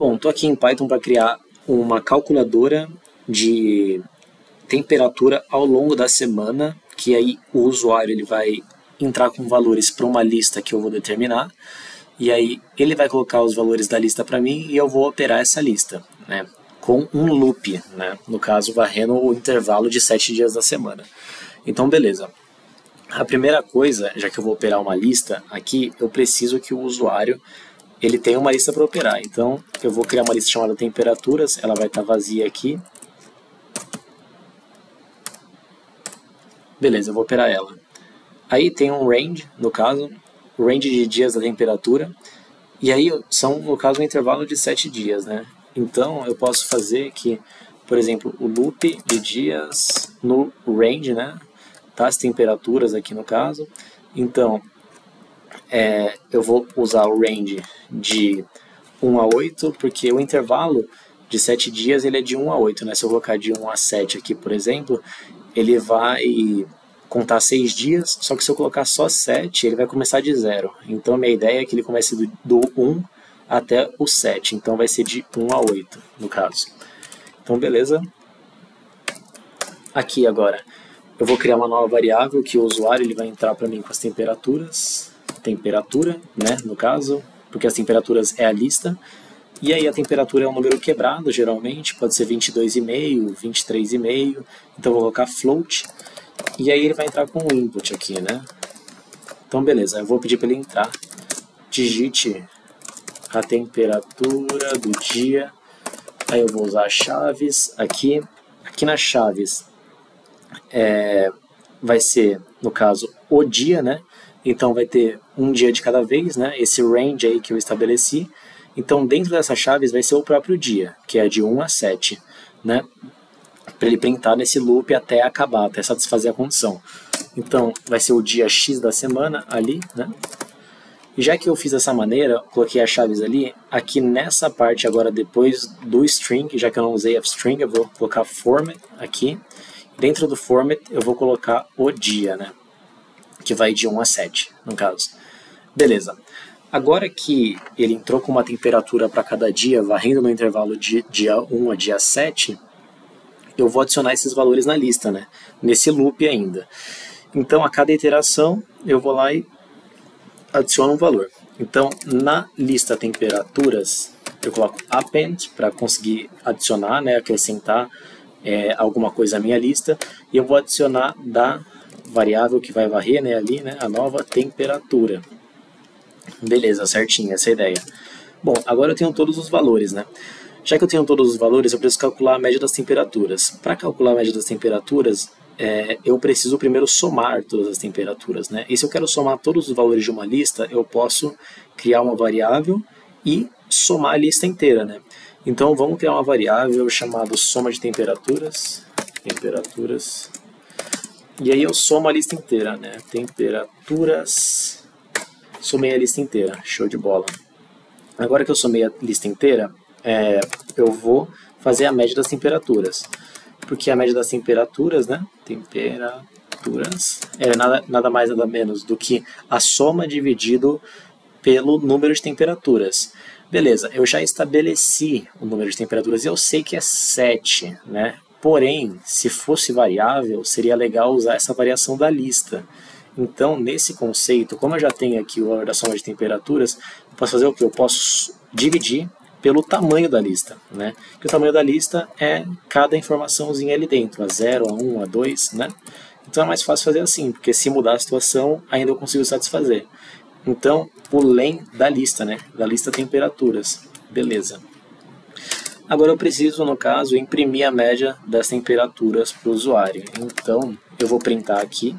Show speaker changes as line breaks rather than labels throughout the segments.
Bom, estou aqui em Python para criar uma calculadora de temperatura ao longo da semana, que aí o usuário ele vai entrar com valores para uma lista que eu vou determinar, e aí ele vai colocar os valores da lista para mim e eu vou operar essa lista, né, com um loop, né, no caso varrendo o intervalo de 7 dias da semana. Então, beleza. A primeira coisa, já que eu vou operar uma lista aqui, eu preciso que o usuário ele tenha uma lista para operar. Então, eu vou criar uma lista chamada temperaturas, ela vai estar vazia aqui. Beleza, eu vou operar ela. Aí tem um range, no caso, o range de dias da temperatura. E aí são, no caso, um intervalo de 7 dias, né? Então, eu posso fazer que, por exemplo, o loop de dias no range, né? Tá, as temperaturas aqui no caso. Então, eu vou usar o range de 1 a 8, porque o intervalo de 7 dias ele é de 1 a 8, né? Se eu colocar de 1 a 7 aqui, por exemplo, ele vai contar 6 dias, só que se eu colocar só 7, ele vai começar de 0. Então, a minha ideia é que ele comece do 1 até o 7, então vai ser de 1 a 8, no caso. Então, beleza. Aqui agora, eu vou criar uma nova variável que o usuário ele vai entrar para mim com as temperaturas, temperatura, né, no caso, porque as temperaturas é a lista, e aí a temperatura é um número quebrado, geralmente, pode ser 22,5, 23,5, então eu vou colocar float, e aí ele vai entrar com o input aqui, né. Então beleza, eu vou pedir para ele entrar, digite a temperatura do dia, aí eu vou usar as chaves aqui nas chaves, vai ser, no caso, o dia, né? Então vai ter um dia de cada vez, né? Esse range aí que eu estabeleci. Então dentro dessas chaves vai ser o próprio dia, que é de 1 a 7, né? Para ele printar nesse loop até acabar, até satisfazer a condição. Então vai ser o dia X da semana ali, né? E já que eu fiz dessa maneira, coloquei as chaves ali, aqui nessa parte agora depois do string, já que eu não usei fstring, eu vou colocar format aqui. Dentro do format eu vou colocar o dia, né? Que vai de 1 a 7, no caso. Beleza. Agora que ele entrou com uma temperatura para cada dia, varrendo no intervalo de dia 1 a dia 7, eu vou adicionar esses valores na lista, né? Nesse loop ainda. Então, a cada iteração, eu vou lá e adiciono um valor. Então, na lista temperaturas, eu coloco append para conseguir adicionar, né? Acrescentar alguma coisa à minha lista, e eu vou adicionar da variável que vai varrer, né, ali, né, a nova temperatura. Beleza, certinho, essa é a ideia. Bom, agora eu tenho todos os valores, né? Já que eu tenho todos os valores, eu preciso calcular a média das temperaturas. Para calcular a média das temperaturas, eu preciso primeiro somar todas as temperaturas, né? E se eu quero somar todos os valores de uma lista, eu posso criar uma variável e somar a lista inteira, né? Então vamos criar uma variável chamada soma de temperaturas, e aí eu somo a lista inteira, né? Temperaturas, somei a lista inteira, show de bola. Agora que eu somei a lista inteira, eu vou fazer a média das temperaturas, porque a média das temperaturas, né? Temperaturas é nada mais nada menos do que a soma dividido pelo número de temperaturas. Beleza, eu já estabeleci o número de temperaturas e eu sei que é 7, né? Porém, se fosse variável, seria legal usar essa variação da lista. Então, nesse conceito, como eu já tenho aqui o valor da soma de temperaturas, eu posso fazer o que? Eu posso dividir pelo tamanho da lista, né? Que o tamanho da lista é cada informaçãozinha ali dentro, a 0, a 1, a 2, né? Então é mais fácil fazer assim, porque se mudar a situação, ainda eu consigo satisfazer. Então, o len da lista, né? Da lista temperaturas. Beleza. Agora eu preciso, no caso, imprimir a média das temperaturas para o usuário. Então, eu vou printar aqui.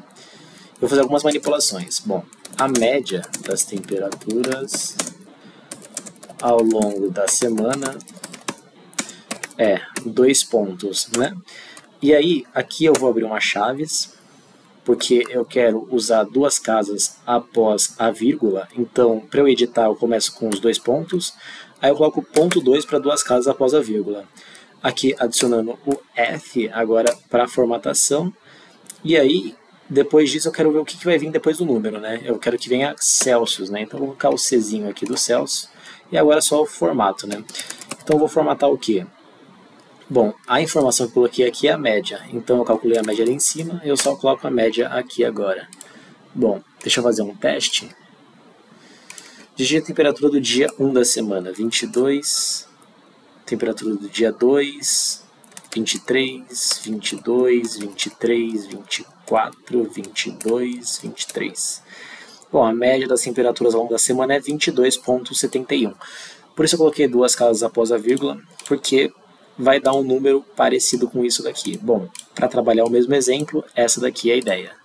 Vou fazer algumas manipulações. Bom, a média das temperaturas ao longo da semana é 2 pontos, né? E aí, aqui eu vou abrir umas chaves, porque eu quero usar duas casas após a vírgula. Então, para eu editar, eu começo com os 2 pontos. Aí eu coloco ponto 2 para duas casas após a vírgula. Aqui adicionando o F agora para formatação. E aí, depois disso, eu quero ver o que vai vir depois do número, né? Eu quero que venha Celsius, né? Então, eu vou colocar o Czinho aqui do Celsius. E agora é só o formato, né? Então eu vou formatar o quê? Bom, a informação que eu coloquei aqui é a média, então eu calculei a média ali em cima, eu só coloco a média aqui agora. Bom, deixa eu fazer um teste. Digite a temperatura do dia 1 da semana, 22, temperatura do dia 2, 23, 22, 23, 24, 22, 23. Bom, a média das temperaturas ao longo da semana é 22,71. Por isso eu coloquei duas casas após a vírgula, porque vai dar um número parecido com isso daqui. Bom, para trabalhar o mesmo exemplo, essa daqui é a ideia.